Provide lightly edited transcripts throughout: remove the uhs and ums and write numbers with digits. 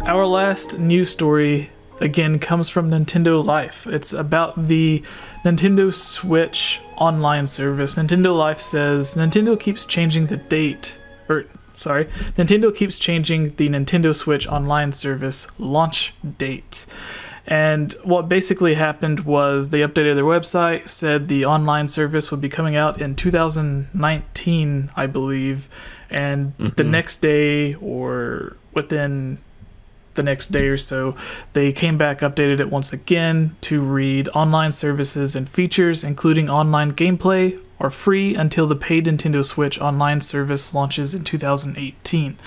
Our last news story, again, comes from Nintendo Life. It's about the Nintendo Switch online service. Nintendo Life says Nintendo keeps changing the date, Nintendo keeps changing the Nintendo Switch online service launch date. And what basically happened was they updated their website, said the online service would be coming out in 2019, I believe, and the next day or within the next day or so, they came back, updated it once again to read online services and features, including online gameplay, are free until the paid Nintendo Switch online service launches in 2018.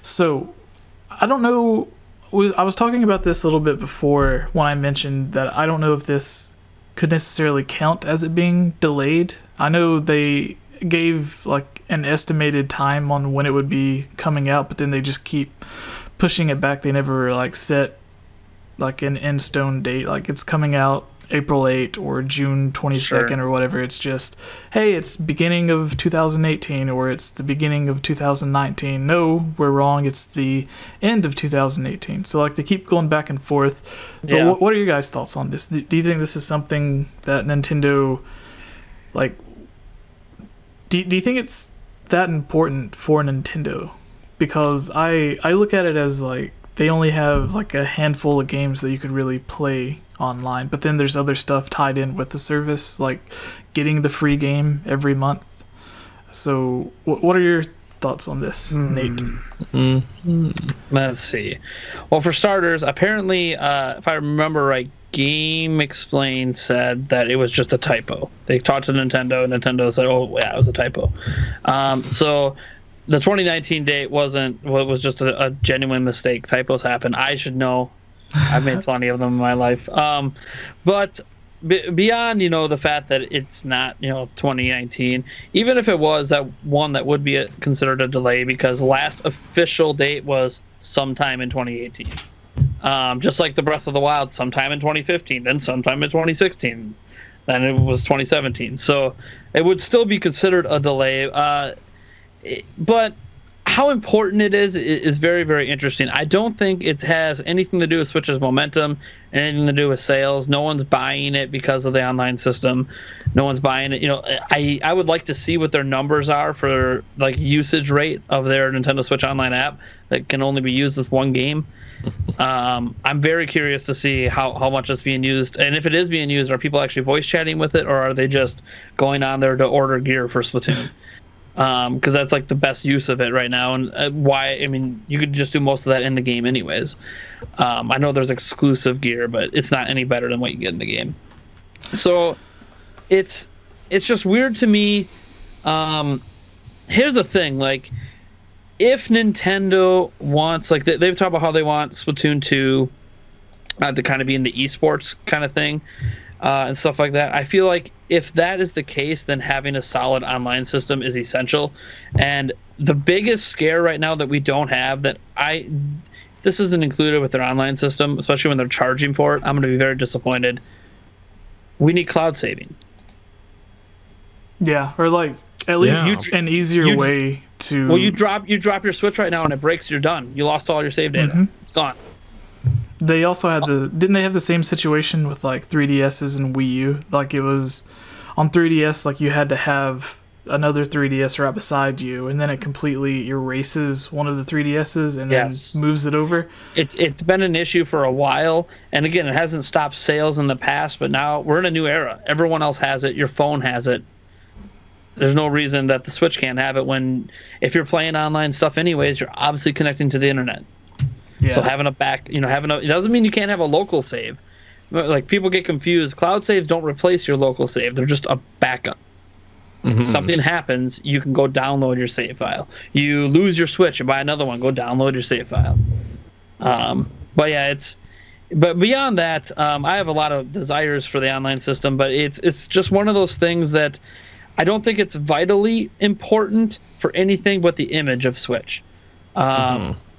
So, I don't know. I was talking about this a little bit before when I mentioned that I don't know if this could necessarily count as it being delayed. I know they gave like an estimated time on when it would be coming out, but then they just keep pushing it back. They never like set like an in stone date, like it's coming out April 8 or June 22nd or whatever. It's just, hey, it's beginning of 2018 or it's the beginning of 2019. No, we're wrong. It's the end of 2018. So like they keep going back and forth. But what are your guys' thoughts on this? Do you think this is something that Nintendo, like, do you think it's that important for Nintendo? Because I look at it as like they only have like a handful of games that you could really play online, but then there's other stuff tied in with the service, like getting the free game every month. So what are your thoughts on this, Nate? Let's see. Well, for starters, apparently, if I remember right, Game Explained said that it was just a typo. They talked to Nintendo, and Nintendo said, oh yeah, it was a typo. So the 2019 date was just a genuine mistake. Typos happen. I should know. I've made plenty of them in my life. But beyond, the fact that it's not, 2019, even if it was that one, that would be considered a delay because last official date was sometime in 2018. Just like the Breath of the Wild, sometime in 2015, then sometime in 2016, then it was 2017. So it would still be considered a delay. But how important it is very, very interesting. I don't think it has anything to do with Switch's momentum, anything to do with sales. No one's buying it because of the online system. No one's buying it. I would like to see what their numbers are for like usage rate of their Nintendo Switch Online app that can only be used with one game. I'm very curious to see how much it's being used, and if it is being used, are people actually voice chatting with it, or are they just going on there to order gear for Splatoon? Because that's like the best use of it right now, and you could just do most of that in the game anyways. I know there's exclusive gear, but it's not any better than what you get in the game. So it's just weird to me. Here's the thing, like, if Nintendo wants, like, they've talked about how they want Splatoon 2 to kind of be in the esports kind of thing, and stuff like that. I feel like if that is the case, then having a solid online system is essential. And the biggest scare right now that we don't have, this isn't included with their online system, especially when they're charging for it, I'm going to be very disappointed. We need cloud saving. Yeah, or like at least an easier way to. Well, you drop your Switch right now and it breaks, you're done. You lost all your save data. It's gone. They also had didn't they have the same situation with like 3DSs and Wii U? Like it was on 3DS, like you had to have another 3DS right beside you, and then it completely erases one of the 3DSs and then moves it over. It's been an issue for a while, and again, it hasn't stopped sales in the past, but now we're in a new era. Everyone else has it. Your phone has it. There's no reason that the Switch can't have it when, if you're playing online stuff anyways, you're obviously connecting to the internet. Yeah. So having it doesn't mean you can't have a local save. Like, people get confused. Cloud saves don't replace your local save. They're just a backup. If something happens, you can go download your save file. You lose your Switch and buy another one, go download your save file. But yeah, but beyond that, I have a lot of desires for the online system, but it's just one of those things that I don't think it's vitally important for anything but the image of Switch.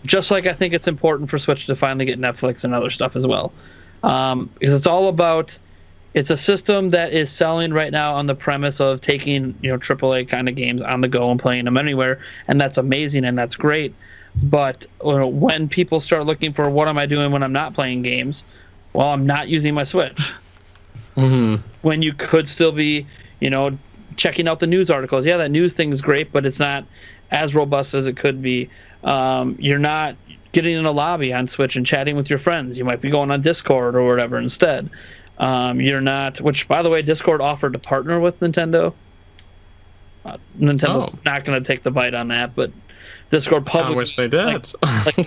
Just like I think it's important for Switch to finally get Netflix and other stuff as well. Because it's all about, it's a system that is selling right now on the premise of taking, AAA kind of games on the go and playing them anywhere, and that's amazing and that's great. But when people start looking for what am I doing when I'm not playing games, well, I'm not using my Switch. When you could still be, checking out the news articles. Yeah, that news thing is great, but it's not as robust as it could be. You're not getting in a lobby on Switch and chatting with your friends. You might be going on Discord or whatever instead. You're not, which by the way, Discord offered to partner with Nintendo. Nintendo's not going to take the bite on that, but Discord publicly, I wish they did.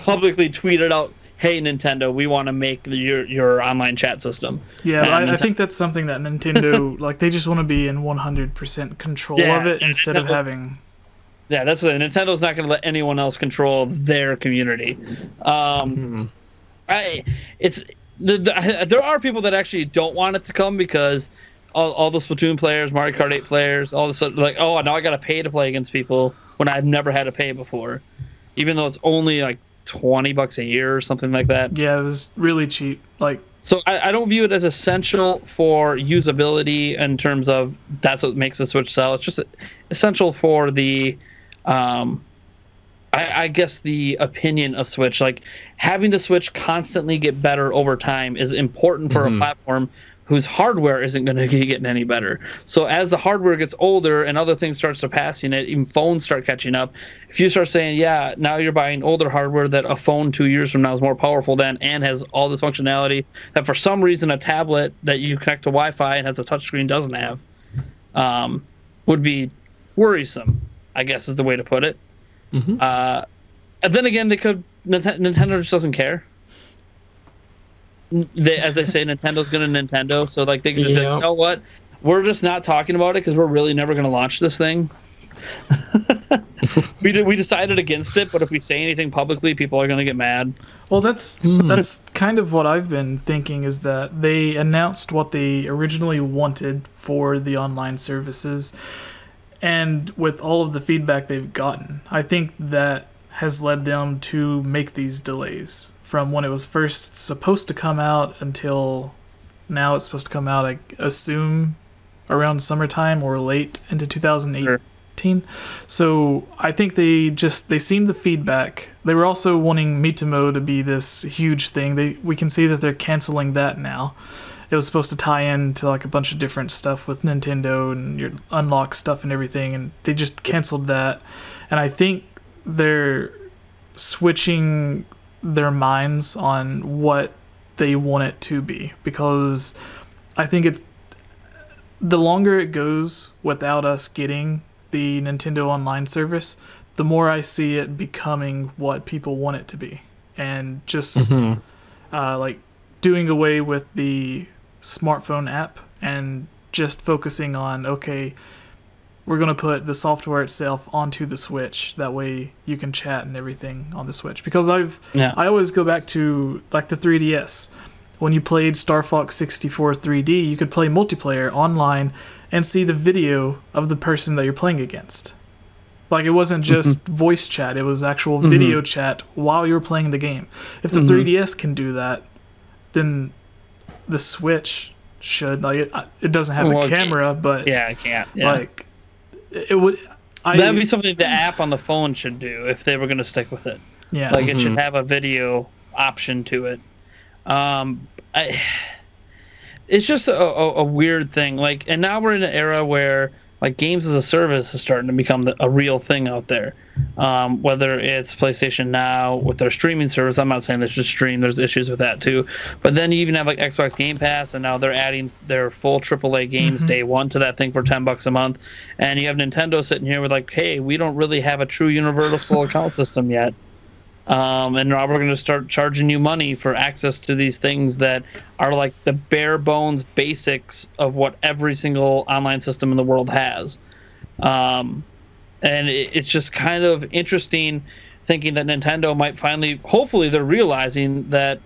publicly tweeted out, "Hey Nintendo, we want to make your online chat system." Yeah, I think that's something that Nintendo they just want to be in 100% control of it instead of having. Yeah, that's it. Nintendo's not going to let anyone else control their community. There are people that actually don't want it to come because all the Splatoon players, Mario Kart 8 players, all this oh, now I got to pay to play against people when I've never had to pay before, even though it's only like $20 a year or something like that. Yeah, it was really cheap. So I don't view it as essential for usability in terms of that's what makes the Switch sell. It's just essential for the I guess the opinion of Switch. Like having the Switch constantly get better over time is important for a platform whose hardware isn't going to be getting any better. So as the hardware gets older and other things start surpassing it, even phones start catching up. If you start saying, yeah, now you're buying older hardware that a phone 2 years from now is more powerful than and has all this functionality that for some reason a tablet that you connect to Wi-Fi and has a touchscreen doesn't have, would be worrisome, I guess is the way to put it. And then again, Nintendo just doesn't care. As they say, Nintendo's gonna Nintendo, so they can just be like, you know what, we're just not talking about it because we're really never gonna launch this thing. we decided against it, but if we say anything publicly, people are gonna get mad. Well, that's kind of what I've been thinking, is that they announced what they originally wanted for the online services, and with all of the feedback they've gotten, I think that has led them to make these delays. From when it was first supposed to come out until now it's supposed to come out, I assume, around summertime or late into 2018. Sure. So I think they seen the feedback. They were also wanting Miitomo to be this huge thing. We can see that they're canceling that now. It was supposed to tie into a bunch of different stuff with Nintendo and your unlock stuff and everything, and they just canceled that. And I think they're switching their minds on what they want it to be, because I think it's the longer it goes without us getting the Nintendo Online service, the more I see it becoming what people want it to be, and just doing away with the smartphone app and just focusing on, okay, we're going to put the software itself onto the Switch. That way you can chat and everything on the Switch. Because I always go back to the 3DS. When you played Star Fox 64 3D, you could play multiplayer online and see the video of the person that you're playing against. It wasn't just voice chat. It was actual video chat while you were playing the game. If the 3DS can do that, then the Switch should. It doesn't have a camera, but yeah, it can't. Yeah. It would. That'd be something the app on the phone should do if they were going to stick with it. Yeah, it should have a video option to it. It's just a weird thing. And now we're in an era where games as a service is starting to become a real thing out there. Whether it's PlayStation Now with their streaming service, I'm not saying they should stream. There's issues with that too. But then you even have Xbox Game Pass, and now they're adding their full AAA games day one to that thing for $10 a month. And you have Nintendo sitting here with hey, we don't really have a true universal account system yet. And now we're going to start charging you money for access to these things that are the bare bones basics of what every single online system in the world has. And it's just kind of interesting thinking that Nintendo might finally, hopefully they're realizing that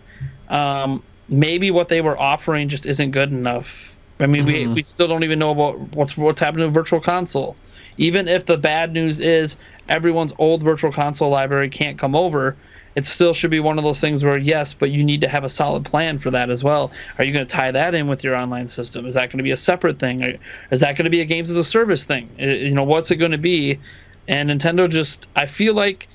maybe what they were offering just isn't good enough. I mean, we still don't even know about what's happening to Virtual Console. Even if the bad news is everyone's old Virtual Console library can't come over, it still should be one of those things where, yes, but you need to have a solid plan for that as well. Are you going to tie that in with your online system? Is that going to be a separate thing? Is that going to be a games as a service thing? What's it going to be? And Nintendo just, I feel like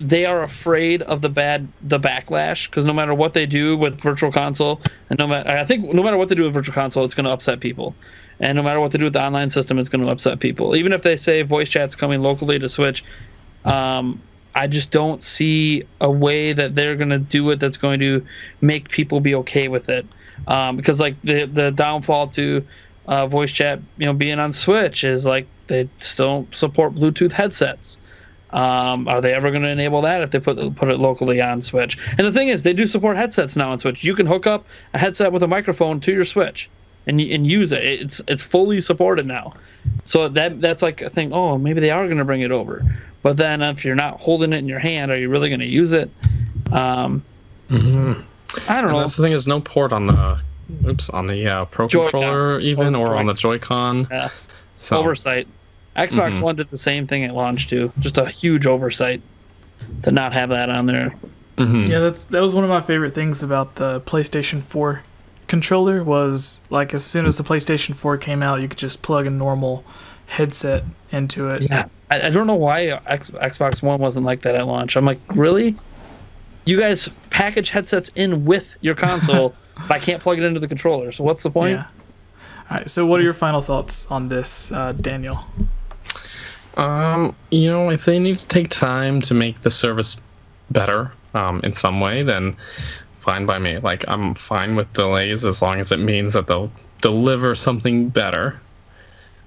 they are afraid of the backlash, because no matter what they do with Virtual Console, and no matter what they do with Virtual Console, it's going to upset people, and no matter what they do with the online system, it's going to upset people. Even if they say voice chat's coming locally to Switch, I just don't see a way that they're going to do it that's going to make people be okay with it, because like the downfall to voice chat, being on Switch is like they still don't support Bluetooth headsets. Are they ever going to enable that if they put it locally on Switch? And the thing is, they do support headsets now on Switch. You can hook up a headset with a microphone to your Switch and use it. It's fully supported now. So that's like a thing. Oh, maybe they are going to bring it over. But then if you're not holding it in your hand, are you really going to use it? I don't know. That's the thing, is no port on the Pro Joy-Con. Controller even, or on the Joy-Con. Yeah. So. Oversight. Xbox One did the same thing at launch too. Just a huge oversight to not have that on there. Yeah, that was one of my favorite things about the PlayStation 4 controller, was like as soon as the PlayStation 4 came out, you could just plug a normal headset into it. Yeah, I don't know why Xbox One wasn't like that at launch. I'm like, really? You guys package headsets in with your console, but I can't plug it into the controller. So what's the point? Yeah. All right. So what are your final thoughts on this, Daniel? If they need to take time to make the service better, in some way, then fine by me. Like, I'm fine with delays as long as it means that they'll deliver something better.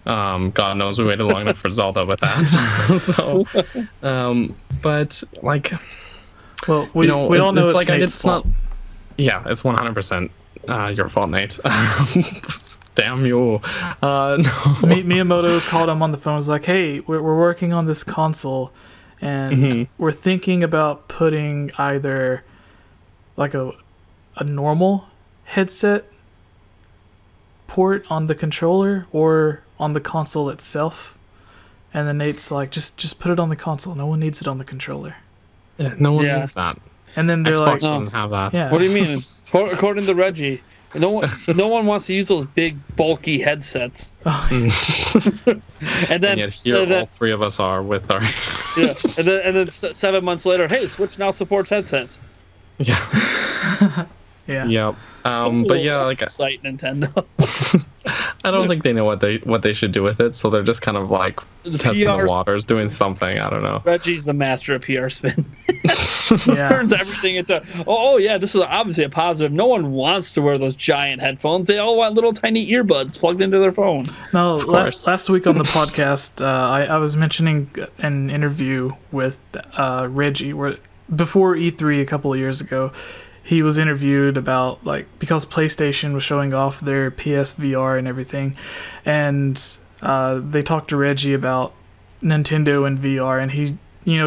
God knows we waited long enough for Zelda with that. So, but like, well, we all know it's like Nate's fault. Yeah, it's 100% your fault, Nate. Damn you. No. Miyamoto called him on the phone. Was like, hey, we're working on this console, and we're thinking about putting either like a normal headset port on the controller or on the console itself. And then Nate's like, just put it on the console. No one needs it on the controller. Yeah, no one needs that. And then they're Xbox like, doesn't have that. Yeah. What do you mean? According to Reggie, no one wants to use those big bulky headsets. And then yet here all three of us are with our and then 7 months later, hey, Switch now supports headsets. Yeah. Yeah. But yeah, like site Nintendo. I don't think they know what they should do with it, so they're just kind of like testing the waters, doing something. I don't know. Reggie's the master of PR spin. Turns everything into yeah, this is obviously a positive. No one wants to wear those giant headphones. They all want little tiny earbuds plugged into their phone. No, last week on the podcast, I was mentioning an interview with Reggie where before E3 a couple of years ago. He was interviewed about, like, because PlayStation was showing off their PSVR and everything, and they talked to Reggie about Nintendo and VR, and he,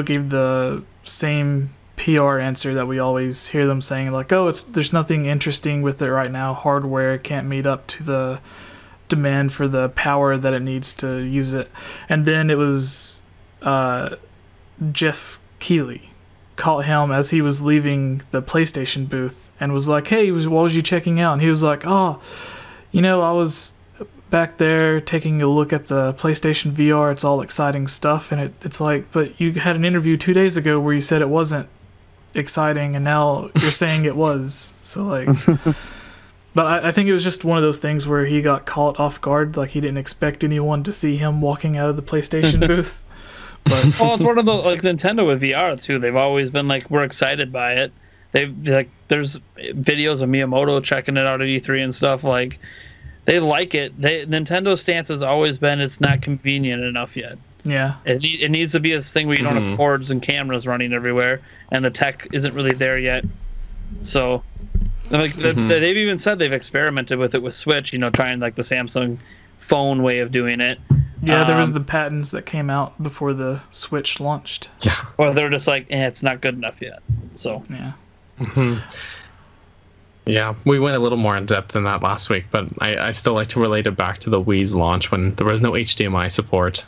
gave the same PR answer that we always hear them saying, like, there's nothing interesting with it right now. Hardware can't meet up to the demand for the power that it needs to use it. And then it was Jeff Keighley caught him as he was leaving the PlayStation booth and was like, hey, what was you checking out? And he was like, I was back there taking a look at the PlayStation VR. It's all exciting stuff. And it's like, but you had an interview 2 days ago where you said it wasn't exciting, and now you're saying it was. So, like, but I think it was just one of those things where he got caught off guard. Like, he didn't expect anyone to see him walking out of the PlayStation booth. But it's one of the, like, Nintendo with VR too. They've always been like, we're excited by it. There's videos of Miyamoto checking it out at E3 and stuff. Like, they like it. Nintendo's stance has always been it's not convenient enough yet. Yeah, it needs to be this thing where you don't have cords and cameras running everywhere, and the tech isn't really there yet. So, like, they've even said they've experimented with it with Switch. Trying like the Samsung phone way of doing it. Yeah, there was the patents that came out before the Switch launched. Yeah. Or they're just like, it's not good enough yet. So. Yeah. Yeah, we went a little more in depth than that last week, but I still like to relate it back to the Wii's launch when there was no HDMI support.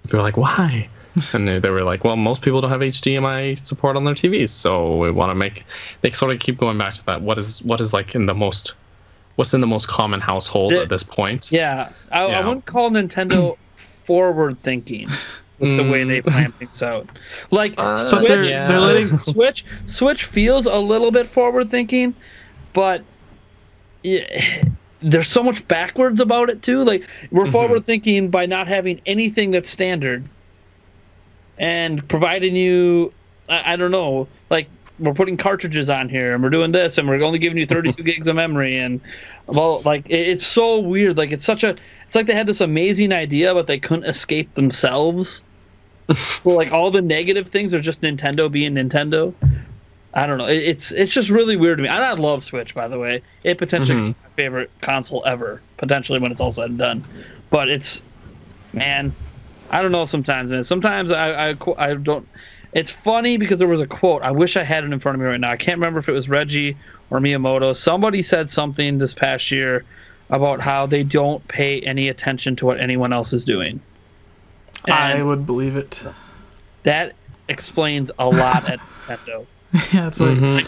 People were like, why? And they were like, well, most people don't have HDMI support on their TVs, so we want to make. They sort of keep going back to that. What is like in the most. What's in the most common household at this point? Yeah, I wouldn't call Nintendo forward thinking. with the way they plan things out. Like Switch, they're letting Switch feels a little bit forward thinking, but there's so much backwards about it too. Like we're forward thinking by not having anything that's standard and providing you, I don't know, like we're putting cartridges on here and we're doing this and we're only giving you 32 gigs of memory, and well, like it's so weird. Like it's like they had this amazing idea but they couldn't escape themselves. So like all the negative things are just Nintendo being Nintendo. I don't know. It's just really weird to me. And I love Switch, by the way. It potentially could be my favorite console ever, potentially when it's all said and done. But it's, man, I don't know sometimes, man. Sometimes I don't. It's funny because there was a quote. I wish I had it in front of me right now. I can't remember if it was Reggie or Miyamoto. Somebody said something this past year about how they don't pay any attention to what anyone else is doing. And I would believe it. That explains a lot at Nintendo. Yeah, it's like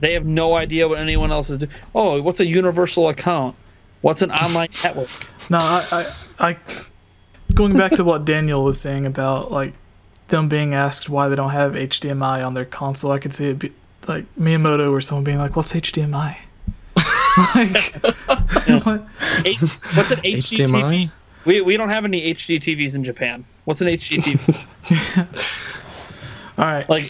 they have no idea what anyone else is doing. Oh, what's a universal account? What's an online network? No, I going back to what Daniel was saying about like them being asked why they don't have HDMI on their console, I could see it be like Miyamoto or someone being like, "What's HDMI?" Like, what's an HD HDMI? TV? We don't have any HD TVs in Japan. What's an HD TV? All right. Like,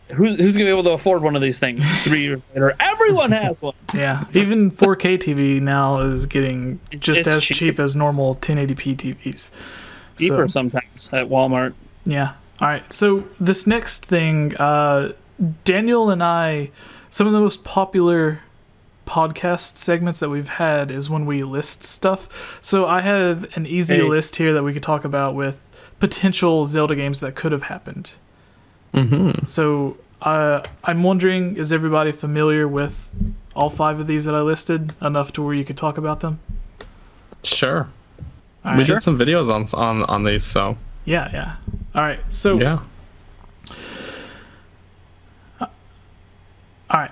who's gonna be able to afford one of these things 3 years later? Everyone has one. Yeah, even 4K TV now is getting just as cheap as normal 1080p TVs. Cheaper sometimes at Walmart. Yeah. All right. So this next thing, Daniel and I, some of the most popular podcast segments that we've had is when we list stuff. So I have an easy list here that we could talk about with potential Zelda games that could have happened. So I'm wondering, is everybody familiar with all 5 of these that I listed enough to where you could talk about them? Sure. Right. We did some videos on these, so yeah. All right. So yeah. All right.